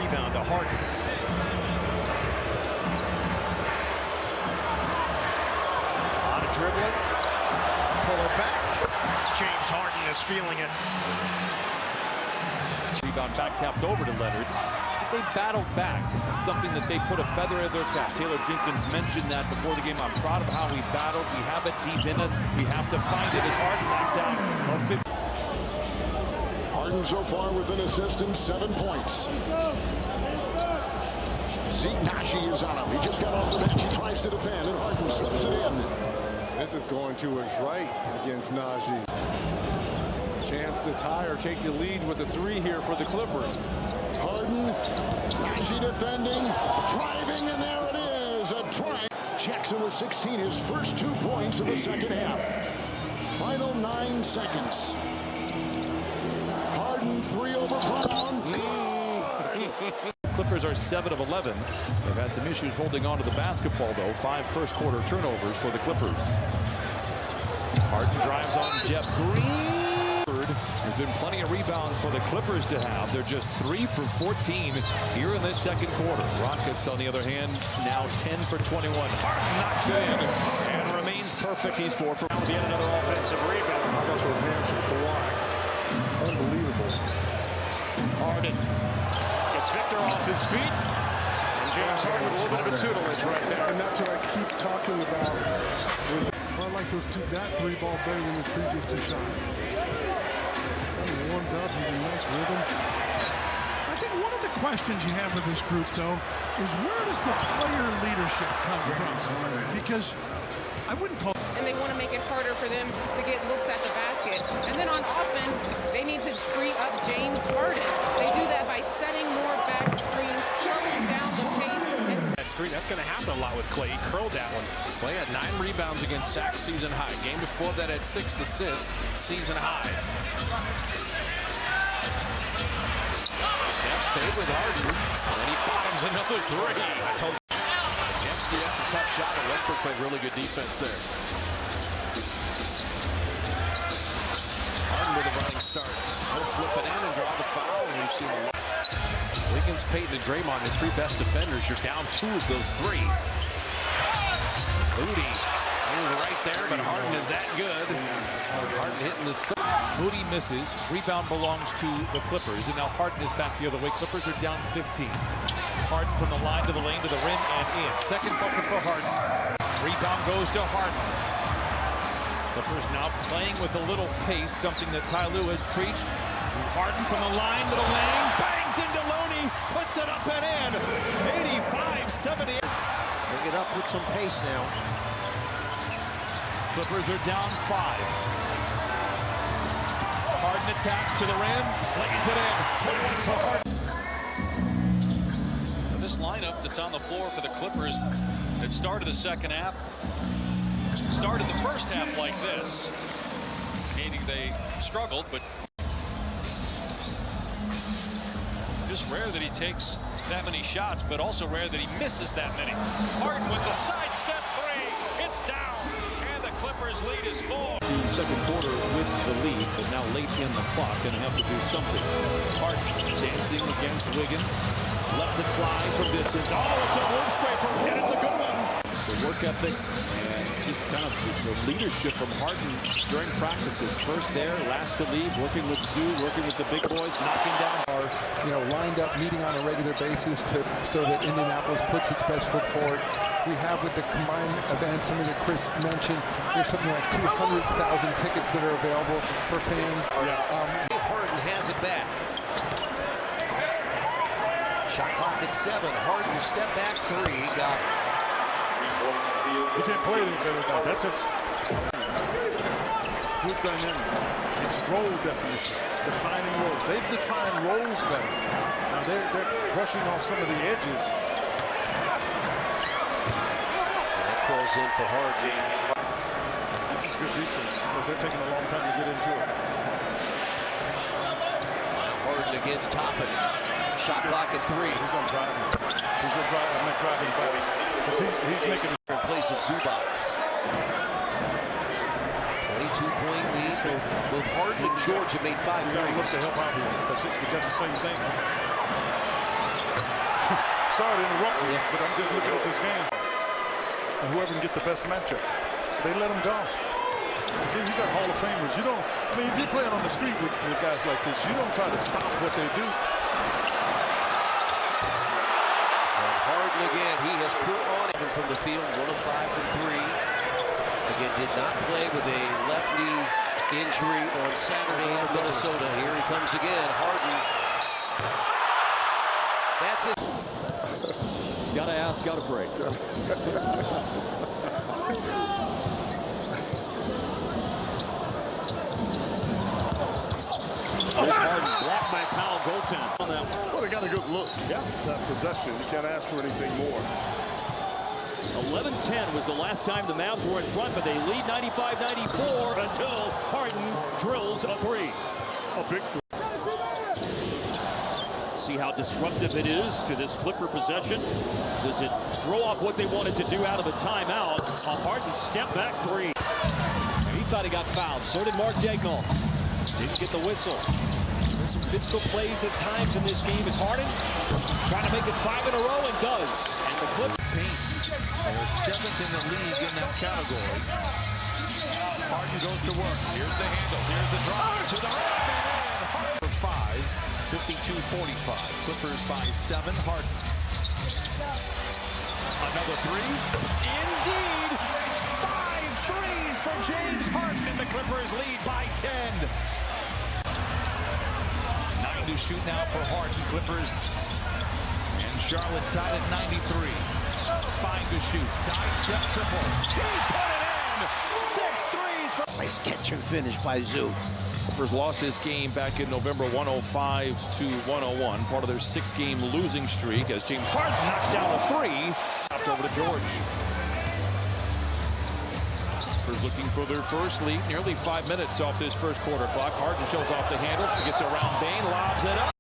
rebound to Harden. A lot of dribbling. Pull it back. James Harden is feeling it. Rebound back tapped over to Leonard. They battled back. It's something that they put a feather in their cap. Taylor Jenkins mentioned that before the game. I'm proud of how we battled. We have it deep in us. We have to find it as Harden knocks down. Harden so far with an assist and 7 points. Zeke Nashi is on him. He just got off the bench. He tries to defend, and Harden slips it in. This is going to his right against Najee. Chance to tie or take the lead with a 3 here for the Clippers. Harden, Najee defending, driving, and there it is. A try. Jackson with 16, his first 2 points of the second half. Final 9 seconds. Harden 3 over Brown. Clippers are 7 of 11. They've had some issues holding on to the basketball, though. 5 first-quarter turnovers for the Clippers. Harden drives on Jeff Green. There's been plenty of rebounds for the Clippers to have. They're just 3 for 14 here in this second quarter. Rockets, on the other hand, now 10 for 21. Harden knocks it in and remains perfect. He's 4 for Yet another offensive rebound. How about those hands from Kawhi? Unbelievable. Harden gets Victor off his feet. And James Harden with a little bit of a tutelage right there. And that's what I keep talking about. I like those that 3 ball better than his previous 2 shots. Warmed up, he's in nice rhythm. I think one of the questions you have with this group, though, is where does the player leadership come from? Because I wouldn't call. And they want to make it harder for them to get looks at the basket. And then on offense, they need to free up James Harden. They do that by setting more back screens, slowing down the pace. That's going to happen a lot with Clay. He curled that one. Clay had 9 rebounds against Sac, season high. Game before that had 6 assists, season high. Steph stayed with Harden, and he bottoms another 3. I told you. Dembski, that's a tough shot, but Westbrook played really good defense there. Harden with a running start. He'll flip it in and draw the foul, and we've seen a lot. Wiggins, Payton, and Draymond, the 3 best defenders. You're down 2 of those 3. Moody right there, but Harden is that good. Harden hitting the Moody misses. Rebound belongs to the Clippers. And now Harden is back the other way. Clippers are down 15. Harden from the line to the lane to the rim and in. Second bucket for Harden. Rebound goes to Harden. Clippers now playing with a little pace, something that Ty Lue has preached. Harden from the line to the lane. Bangs into Loney. Puts it up and in. 85-70. Bring it up with some pace now. Clippers are down 5. Harden attacks to the rim, lays it in. 21 for Harden. This lineup that's on the floor for the Clippers that started the second half, started the first half like this, meaning they struggled, but just rare that he takes that many shots, but also rare that he misses that many. Harden with the sidestep 3, it's down, and the Clippers lead is 4. The second quarter with the lead, but now late in the clock, and have to do something. Harden dancing against Wiggins, lets it fly from distance. Oh, it's a roof scraper, and it's a good one. The work ethic and just kind of the leadership from Harden during practices. First there, last to leave, working with Zoo, working with the big boys, knocking down. Are lined up, meeting on a regular basis so that Indianapolis puts its best foot forward. We have with the combined event, something that Chris mentioned, there's something like 200,000 tickets that are available for fans. Harden has it back. Shot clock at 7. Harden step back 3. Got it. You can't play it any better than that. That's just good dynamic. It's role definition, defining roles. They've defined roles better. Now they're brushing off some of the edges. That calls in for Harden. This is good defense because they're taking a long time to get into it. Harden against Toppin. Shot clock at 3. He's going to drive him. He's going to drive him. I'm not driving back. He's making in place of Zubac. 22-point lead. So both Harden and Georgia made 5 you got to threes. look to help out here. They got the same thing. Sorry to interrupt you, but I'm just looking at this game. And whoever can get the best matchup, they let them go. Okay, you got Hall of Famers. You don't, I mean, if you're playing on the street with guys like this, you don't try to stop what they do. And Harden again, he has put on him from the field, 1 of 5 from 3. Again, did not play with a left knee injury on Saturday in Minnesota. Here he comes again, Harden. That's it. Gotta ask, gotta break. Harden blocked by Powell, goaltend on that one. Well, they got a good look. Yeah, that possession. You can't ask for anything more. 11-10 was the last time the Mavs were in front, but they lead 95-94 until Harden drills a 3. A big 3. See how disruptive it is to this Clipper possession. Does it throw off what they wanted to do out of a timeout? A Harden step back 3. And he thought he got fouled. So did Mark Daigneault. Didn't get the whistle. There's some physical plays at times in this game as Harden trying to make it 5 in a row and does. And the Clippers They're 7th in the league in that category. Harden goes to work. Here's the handle. Here's the drive to the rim and in. Harden for 5, 52-45. Clippers by 7. Harden. Another 3. Indeed. 5 threes for James Harden, and the Clippers lead by 10. 9 to shoot now for Harden. Clippers and Charlotte tied at 93. 5 to shoot. Sidestep triple. He put it in. 6 threes. Nice catch and finish by Zoo. Clippers lost this game back in November, 105-101. Part of their 6-game losing streak as James Harden knocks down a 3. Stopped over to George. Clippers looking for their first lead. Nearly 5 minutes off this first quarter clock. Harden shows off the handle. She gets around Bain, lobs it up.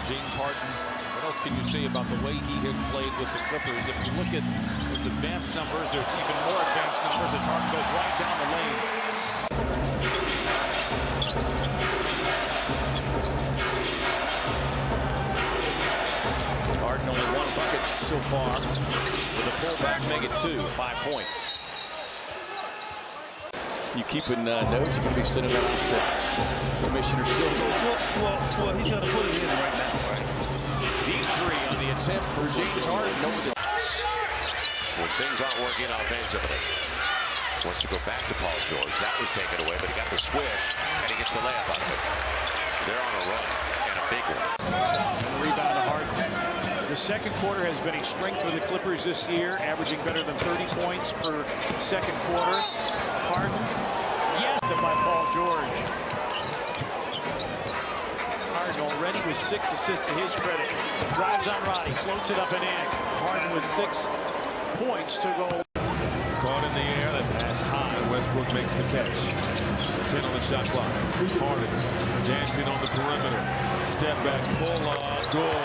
James Harden. What else can you say about the way he has played with the Clippers? If you look at his advanced numbers, there's even more advanced numbers as Harden goes right down the lane. Harden only 1 bucket so far. With a pullback, make it 2. 5 points. You keeping notes? You're going to be sitting down with Commissioner Silver. Well, he's going to put it in right now, right? Deep 3 on the attempt for James Harden. When things aren't working offensively. Wants to go back to Paul George. That was taken away, but he got the switch, and he gets the layup out of it. They're on a run, and a big one. Rebound to Harden. The second quarter has been a strength for the Clippers this year, averaging better than 30 points per second quarter. Harden, yes, by Paul George. Harden already with 6 assists to his credit. Drives on Roddy, floats it up and in. Harden with 6 points to go. Caught in the air, that pass high. Westbrook makes the catch. 10 on the shot clock. Harden dancing on the perimeter. Step back, pull up, good.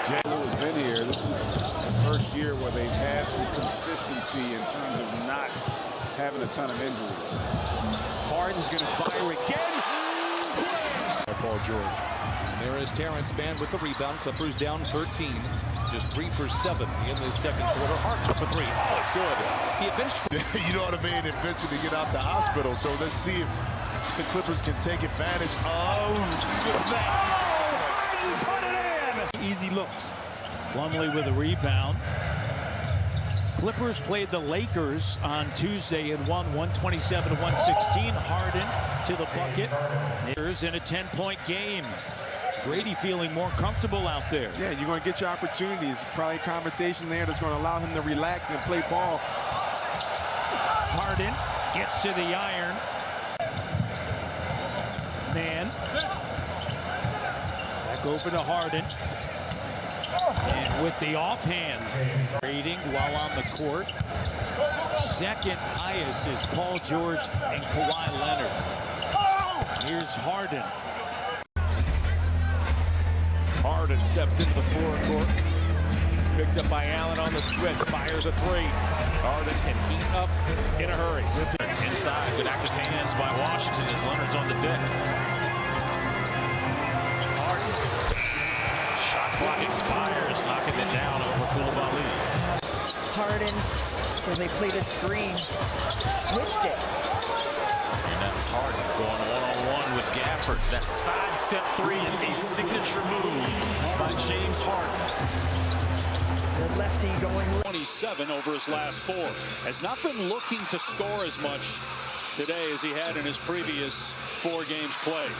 Has been here. This is the first year where they've had some consistency in terms of not having a ton of injuries. Harden's going to fire again. Paul George. And there is Terrence Mann with the rebound. Clippers down 13. Just 3 for 7 in the second quarter. Harden for 3. Oh, it's good. He eventually, you know what I mean? Eventually get out the hospital. So let's see if the Clippers can take advantage of that. Harden put it in. Easy looks. Plumlee with a rebound. Clippers played the Lakers on Tuesday and won 127-116. Harden to the bucket. Lakers in a 10-point game. Grady feeling more comfortable out there. Yeah, you're going to get your opportunities. Probably a conversation there that's going to allow him to relax and play ball. Harden gets to the iron. Man. Back over to Harden. And with the offhand. Rating while on the court. Second highest is Paul George and Kawhi Leonard. Here's Harden. Harden steps into the forecourt. Picked up by Allen on the switch. Fires a 3. Harden can heat up in a hurry. Inside, good active hands by Washington as Leonard's on the deck. Harden. Shot clock expires, knocking it down over Koulibaly. Harden, so they played a screen, switched it. And that's Harden going one-on-one with Gafford. That sidestep three is a signature move by James Harden. The lefty going 27 over his last 4. Has not been looking to score as much today as he had in his previous 4 games played.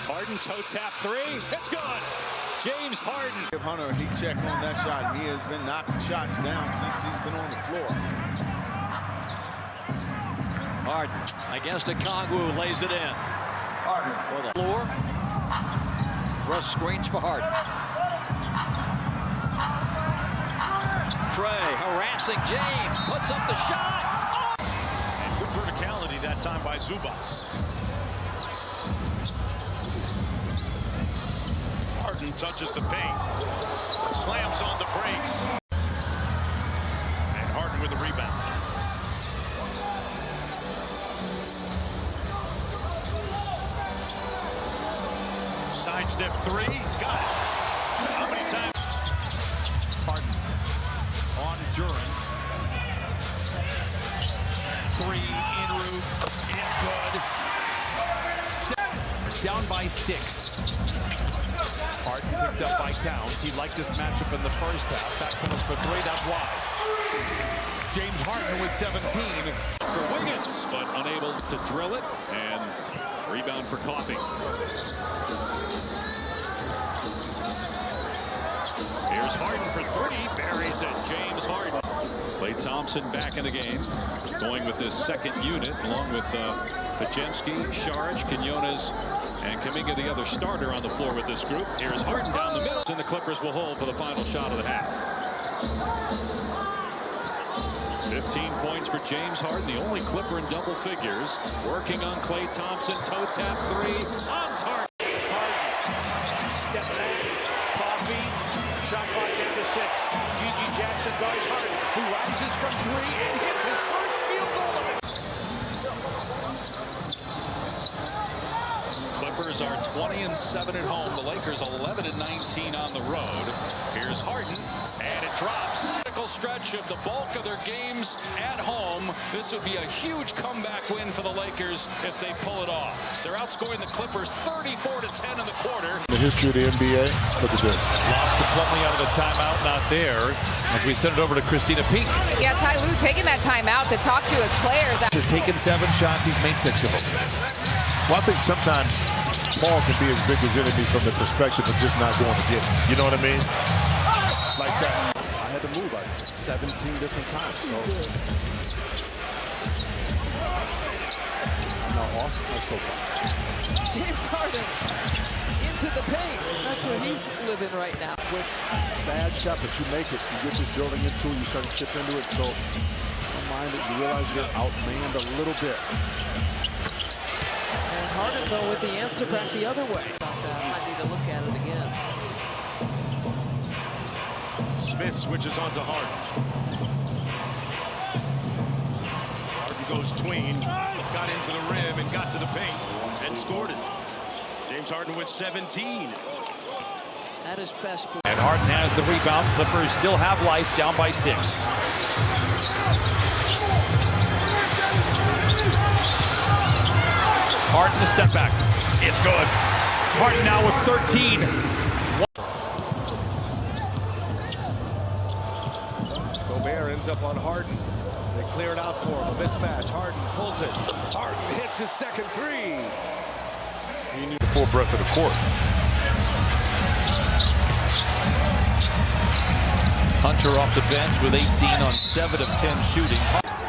Harden toe tap 3. It's good. James Harden. Give Hunter a heat check on that shot. He has been knocking shots down since he's been on the floor. Harden against Okongwu, lays it in. Harden for the floor. Thrust screens for Harden. Trey harassing James, puts up the shot. And good verticality that time by Zubats. Harden touches the paint, slams on the brakes. And Harden with the rebound. Sidestep 3, got it. How many times? Harden on Duran. 3 en route. It's good. Down by 6. Harden picked up by Towns. He liked this matchup in the first half. That finish for 3, that's why. James Harden with 17. For Wiggins, but unable to drill it. And rebound for Coffey. Here's Harden for 3. Buries it. James Harden. Klay Thompson back in the game. Going with this second unit along with Pajemski, Saric, Quinones, and Kuminga, the other starter on the floor with this group. Here's Harden down the middle. And the Clippers will hold for the final shot of the half. 15 points for James Harden, the only Clipper in double figures. Working on Klay Thompson. Toe tap 3 on target. Harden, step back, Coffey, shot clock down to 6. Gigi Jackson guards Harden, who rises from 3 and hits his first field goal of it. Clippers are 20-7 at home. The Lakers 11-19 on the road. Here's Harden, and it drops. Critical stretch of the bulk of their games at home. This would be a huge comeback win for the Lakers if they pull it off. They're outscoring the Clippers 34-10 in the quarter. The history of the NBA. Look at this. Lost to Plumlee out of the timeout, not there. As we send it over to Christina Peak. Yeah, Ty Lue taking that timeout to talk to his players. He's taken 7 shots. He's made 6 of them. Well, I think sometimes Paul can be as big as enemy from the perspective of just not going to get it. You know what I mean? Like that. I had to move like 17 different times. So I'm now off my soapbox. James Harden into the paint. That's where he's living right now. Quick, bad shot, but you make it. You get this building into it. You start to chip into it. So don't mind it. You realize you're outmanned a little bit. And Harden, though, with the answer back the other way. I need to look at it again. Smith switches on to Harden. Harden goes tween, got into the rim and got to the paint and scored it. James Harden with 17. At his best. And Harden has the rebound. Clippers still have life, down by 6. Harden the step back. It's good. Harden now with 13. Gobert ends up on Harden. They clear it out for him. A mismatch. Harden pulls it. Harden hits his second 3. You need the full breadth of the court. Hunter off the bench with 18 on 7 of 10 shooting.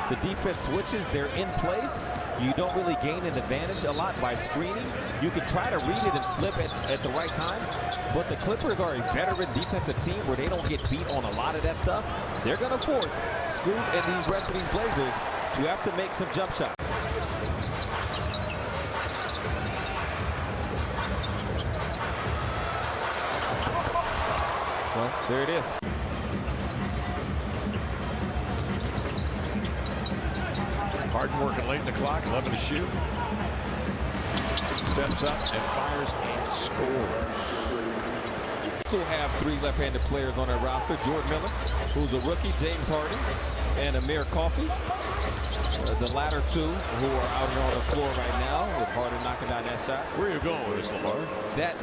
The defense switches, they're in place. You don't really gain an advantage a lot by screening. You can try to read it and slip it at the right times, but the Clippers are a veteran defensive team where they don't get beat on a lot of that stuff. They're going to force Scoot and these rest of these Blazers to have to make some jump shots. Well, there it is. Harden working late in the clock, 11 to shoot. Steps up and fires and scores. Also have 3 left-handed players on their roster. Jordan Miller, who's a rookie, James Harden, and Amir Coffey. The latter 2 who are out on the floor right now with Harden knocking down that shot. Where are you going with this, Lamar? That.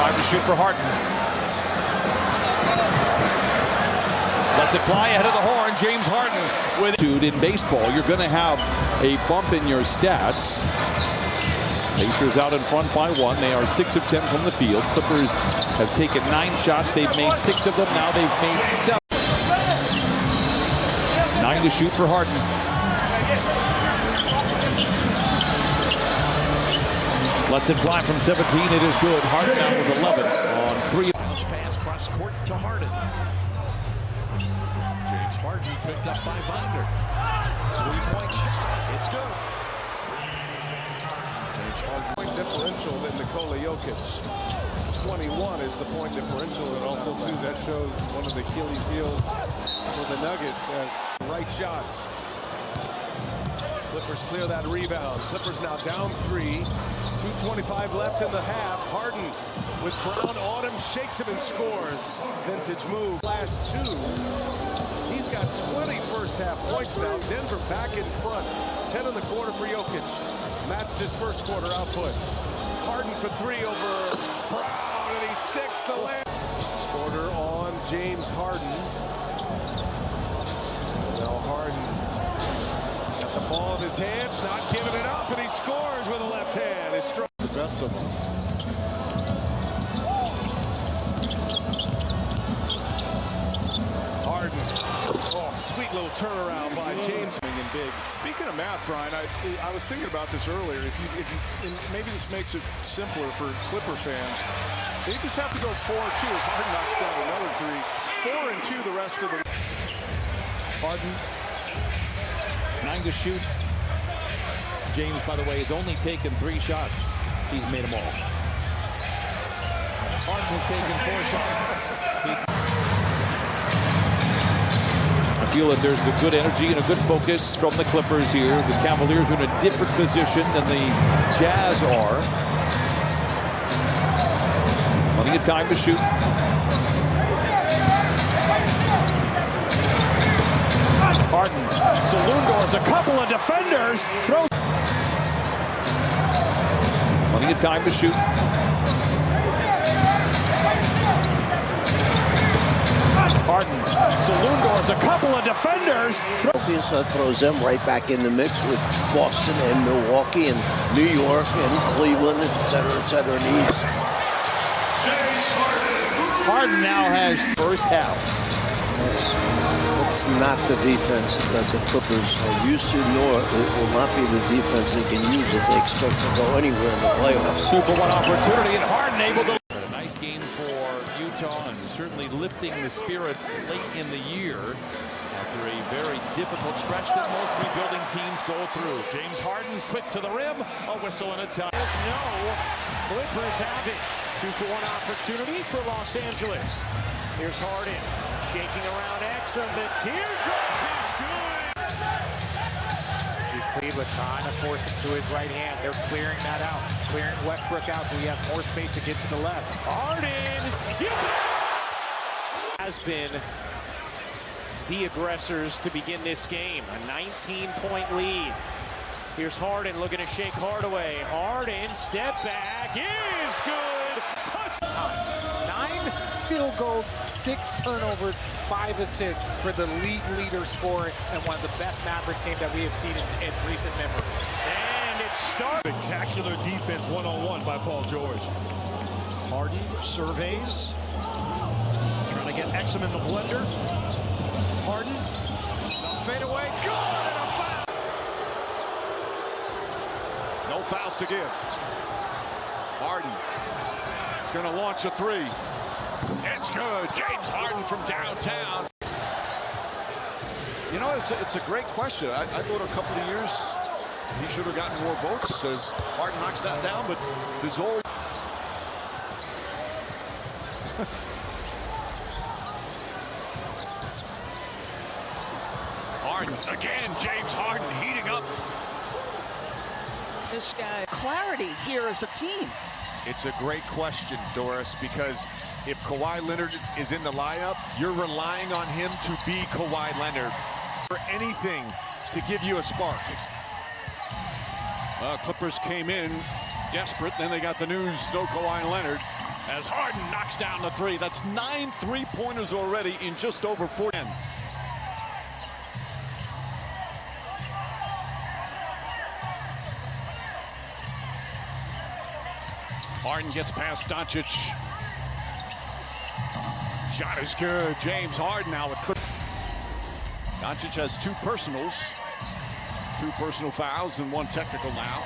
5 to shoot for Harden. Lets it fly ahead of the horn. James Harden with it. In baseball, you're going to have a bump in your stats. Pacers out in front by 1. They are 6 of 10 from the field. Clippers have taken 9 shots. They've made 6 of them. Now they've made 7. 9 to shoot for Harden. Lets it fly from 17. It is good. Harden now with 11 on 3. Bounce pass cross court to Harden. James Harden picked up by Binder. 3-point shot. It's good. James Harden point differential than Nikola Jokic. 21 is the point differential, and also too that shows one of the Achilles heels for the Nuggets as right shots. Clippers clear that rebound. Clippers now down 3. 2:25 left in the half. Harden with Brown on him, shakes him and scores. Vintage move. Last 2. He's got 20 first half points now. Denver back in front. 10 in the quarter for Jokic. Matched his first quarter output. Harden for 3 over Brown, and he sticks the land. Quarter on James Harden. Now Harden got the ball in his hands, not giving it up, and he scores with a left hand. It's the best of them. Harden. Oh, sweet little turnaround by James. And big. Speaking of math, Brian, I was thinking about this earlier. If you and maybe this makes it simpler for Clipper fans. They just have to go 4-2 if Harden knocks down another 3. 4-2 the rest of the. Harden, 9 to shoot. James, by the way, has only taken 3 shots. He's made them all. Harden has taken 4 shots. I feel that there's a good energy and a good focus from the Clippers here. The Cavaliers are in a different position than the Jazz are. Plenty of time to shoot. Harden, saloon doors, a couple of defenders. Throws. Plenty of time to shoot. Harden, saloon doors, a couple of defenders. So throws them right back in the mix with Boston and Milwaukee and New York and Cleveland, et cetera, in the East. Harden now has first half. It's not the defense that the Clippers are used to, nor it will not be the defense they can use if they expect to go anywhere in the playoffs. 2-for-1 opportunity, and Harden able to. A nice game for Utah, and certainly lifting the spirits late in the year after a very difficult stretch that most rebuilding teams go through. James Harden quick to the rim, a whistle and a tie. No, Clippers have it. 2-for-1 opportunity for Los Angeles. Here's Harden shaking around Exum. The teardrop is good. See Cleveland trying to force him to his right hand. They're clearing that out. Clearing Westbrook out so he has more space to get to the left. Harden has been the aggressors to begin this game. A 19-point lead. Here's Harden looking to shake Hardaway. Harden, step back, is good. Time. 9 field goals, 6 turnovers, 5 assists for the league leader scorer and one of the best Mavericks teams that we have seen in recent memory. And it starts. Spectacular defense one-on-one by Paul George. Harden surveys. Trying to get Exum in the blender. Harden. Fade away. Good and a foul. No fouls to give. Harden is going to launch a 3. It's good. James Harden from downtown. You know, it's a great question. I thought a couple of years he should have gotten more votes as Harden knocks that down, but there's always. Harden again. James Harden heating up. this guy clarity here as a team? It's a great question, Doris, because if Kawhi Leonard is in the lineup, you're relying on him to be Kawhi Leonard for anything to give you a spark. Clippers came in desperate, then they got the news, no Kawhi Leonard, as Harden knocks down the three. That's 9 3-pointers already in just over 4. Harden gets past Doncic. Shot is good. James Harden now with Doncic has 2 personals. 2 personal fouls and 1 technical now.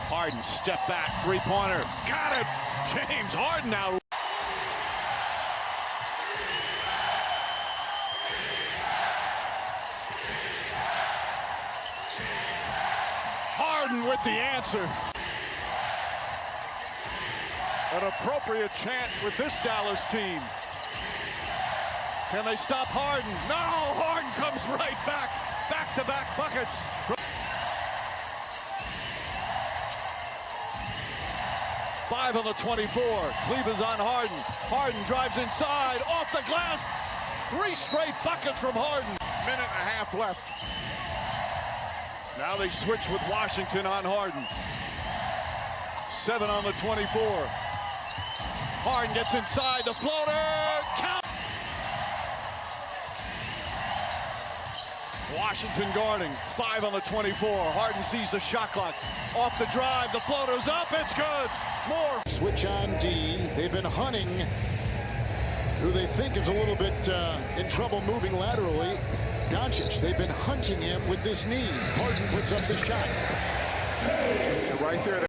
Harden, step back, 3-pointer. Got it! James Harden now. Harden with the answer. An appropriate chant with this Dallas team. Can they stop Harden? No! Harden comes right back. Back-to-back buckets. Five on the 24. Cleveland's on Harden. Harden drives inside, off the glass. 3 straight buckets from Harden. Minute and a half left. Now they switch with Washington on Harden. 7 on the 24. Harden gets inside, the floater, count. Washington guarding, 5 on the 24. Harden sees the shot clock. Off the drive, the floater's up, it's good. More. Switch on D. They've been hunting who they think is a little bit in trouble moving laterally. Doncic, they've been hunting him with this knee. Harden puts up the shot. Right there.